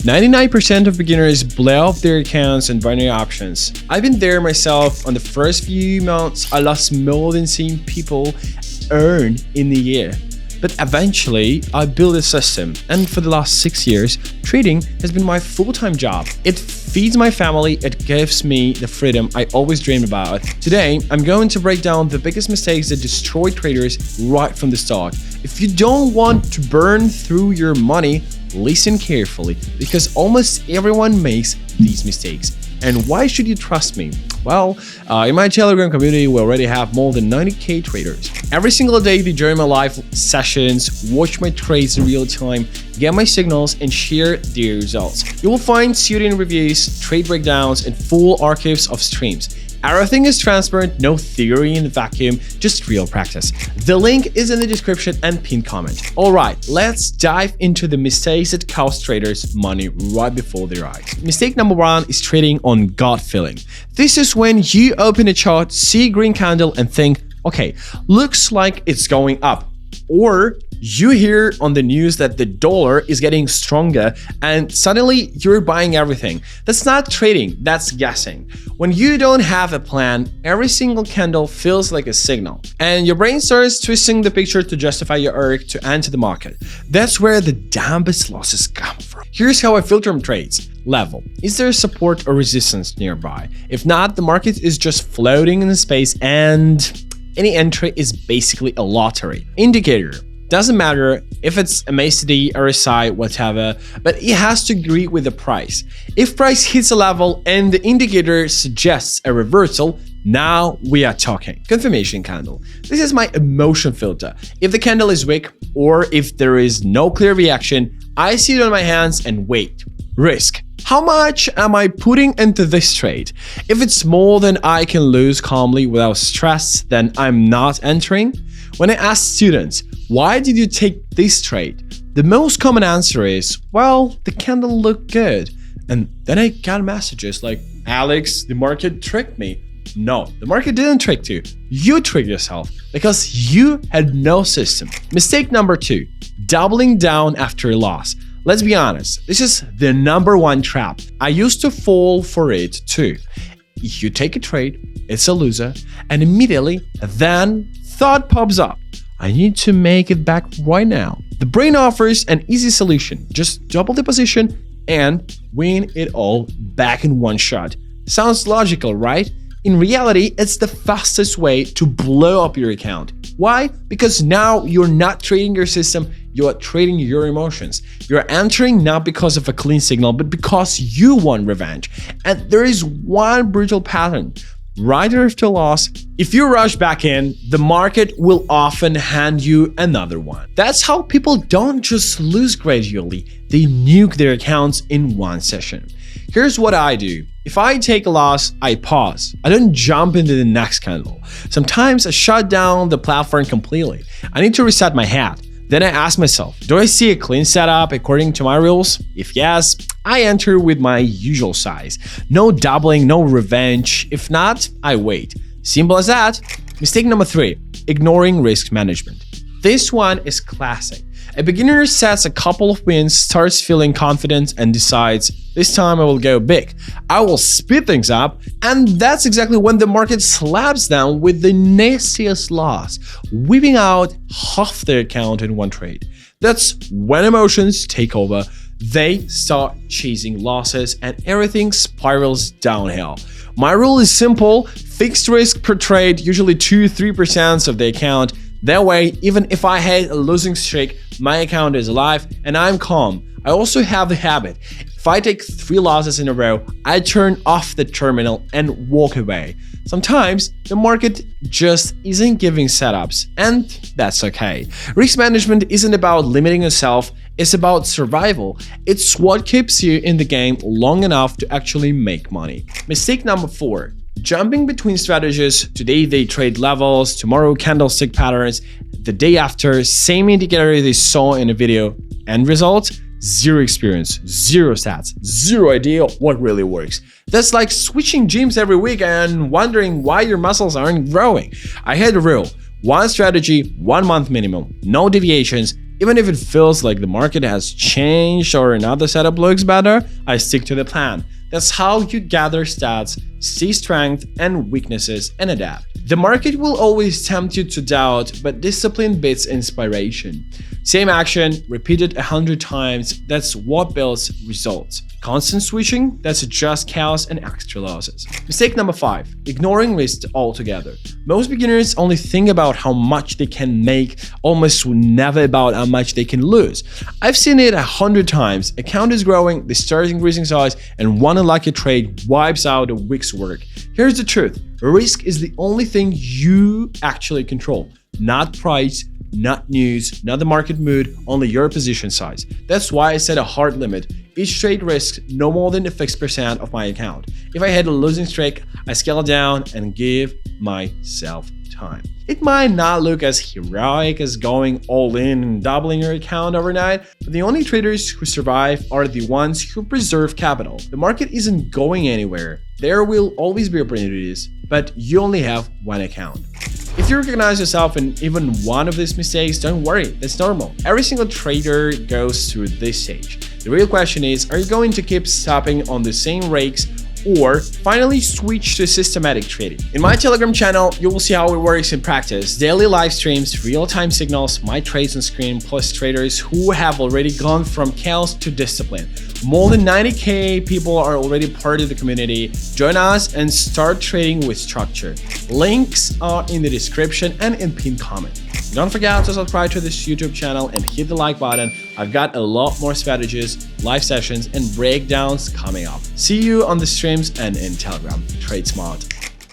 99% of beginners blow up their accounts on binary options. I've been there myself. On the first few months, I lost more than seeing people earn in a year. But eventually, I built a system, and for the last 6 years, trading has been my full-time job. It feeds my family, it gives me the freedom I always dreamed about. Today, I'm going to break down the biggest mistakes that destroy traders right from the start. If you don't want to burn through your money, listen carefully, because almost everyone makes these mistakes. And why should you trust me? Well, in my Telegram community, we already have more than 90k traders. Every single day, they join my live sessions, watch my trades in real time, get my signals, and share their results. You will find student reviews, trade breakdowns, and full archives of streams. Everything is transparent, no theory in the vacuum, just real practice. The link is in the description and pinned comment. Alright, let's dive into the mistakes that cost traders money right before their eyes. Mistake number 1 is trading on gut feeling. This is when you open a chart, see a green candle, and think, okay, looks like it's going up. Or you hear on the news that the dollar is getting stronger and suddenly you're buying everything. That's not trading, that's guessing. When you don't have a plan, every single candle feels like a signal, and your brain starts twisting the picture to justify your urge to enter the market. That's where the damnedest losses come from. Here's how I filter my trades. Level. Is there support or resistance nearby? If not, the market is just floating in space and any entry is basically a lottery. Indicator. Doesn't matter if it's a MACD, RSI, whatever, but it has to agree with the price. If price hits a level and the indicator suggests a reversal, now we are talking. Confirmation candle. This is my emotion filter. If the candle is weak or if there is no clear reaction, I see it on my hands and wait. Risk. How much am I putting into this trade? If it's more than I can lose calmly without stress, then I'm not entering. When I ask students, why did you take this trade? The most common answer is, well, the candle looked good. And then I got messages like, Alex, the market tricked me. No, the market didn't trick you. You tricked yourself because you had no system. Mistake number 2, doubling down after a loss. Let's be honest, this is the number 1 trap. I used to fall for it too. You take a trade, it's a loser, and immediately then thought pops up. I need to make it back right now. The brain offers an easy solution. Just double the position and win it all back in one shot. Sounds logical, right? In reality, it's the fastest way to blow up your account. Why? Because now you're not trading your system, you're trading your emotions. You're entering not because of a clean signal, but because you want revenge. And there is one brutal pattern. Right after loss, if you rush back in, the market will often hand you another one. That's how people don't just lose gradually, they nuke their accounts in one session. Here's what I do. If I take a loss, I pause. I don't jump into the next candle. Sometimes I shut down the platform completely. I need to reset my head. Then I ask myself, do I see a clean setup according to my rules? If yes, I enter with my usual size. No doubling, no revenge. If not, I wait. Simple as that. Mistake number 3, ignoring risk management. This one is classic. A beginner sets a couple of wins, starts feeling confident, and decides, this time I will go big. I will speed things up, and that's exactly when the market slaps down with the nastiest loss, whipping out half their account in one trade. That's when emotions take over. They start chasing losses, and everything spirals downhill. My rule is simple: fixed risk per trade, usually 2-3% of the account. That way, even if I had a losing streak, my account is alive and I'm calm. I also have the habit. If I take 3 losses in a row, I turn off the terminal and walk away. Sometimes the market just isn't giving setups, and that's okay. Risk management isn't about limiting yourself, it's about survival. It's what keeps you in the game long enough to actually make money. Mistake number 4. Jumping between strategies. Today they trade levels, tomorrow candlestick patterns, the day after same indicator they saw in a video. End result? Zero experience, zero stats, zero idea what really works. That's like switching gyms every week and wondering why your muscles aren't growing. I had a rule: 1 strategy, 1 month minimum, no deviations, Even if it feels like the market has changed or another setup looks better, I stick to the plan. That's how you gather stats, see strengths and weaknesses, and adapt. The market will always tempt you to doubt, but discipline beats inspiration. Same action, repeated 100 times, that's what builds results. Constant switching, that's just chaos and extra losses. Mistake number 5, ignoring risk altogether. Most beginners only think about how much they can make, almost never about how much they can lose. I've seen it 100 times. Account is growing, they start increasing size, and one unlucky trade wipes out a week's work. Here's the truth. Risk is the only thing you actually control. Not price, not news, not the market mood, only your position size. That's why I set a hard limit. Each trade risks no more than a fixed percent of my account. If I hit a losing streak, I scale down and give myself time. It might not look as heroic as going all in and doubling your account overnight, but the only traders who survive are the ones who preserve capital. The market isn't going anywhere. There will always be opportunities, but you only have one account. If you recognize yourself in even one of these mistakes, don't worry, that's normal. Every single trader goes through this stage. The real question is, are you going to keep stopping on the same rakes or finally switch to systematic trading? In my Telegram channel, you will see how it works in practice. Daily live streams, real-time signals, my trades on screen, plus traders who have already gone from chaos to discipline. More than 90K people are already part of the community. Join us and start trading with structure. Links are in the description and in pinned comment. Don't forget to subscribe to this YouTube channel and hit the like button. I've got a lot more strategies, live sessions, and breakdowns coming up. See you on the streams and in Telegram. Trade smart.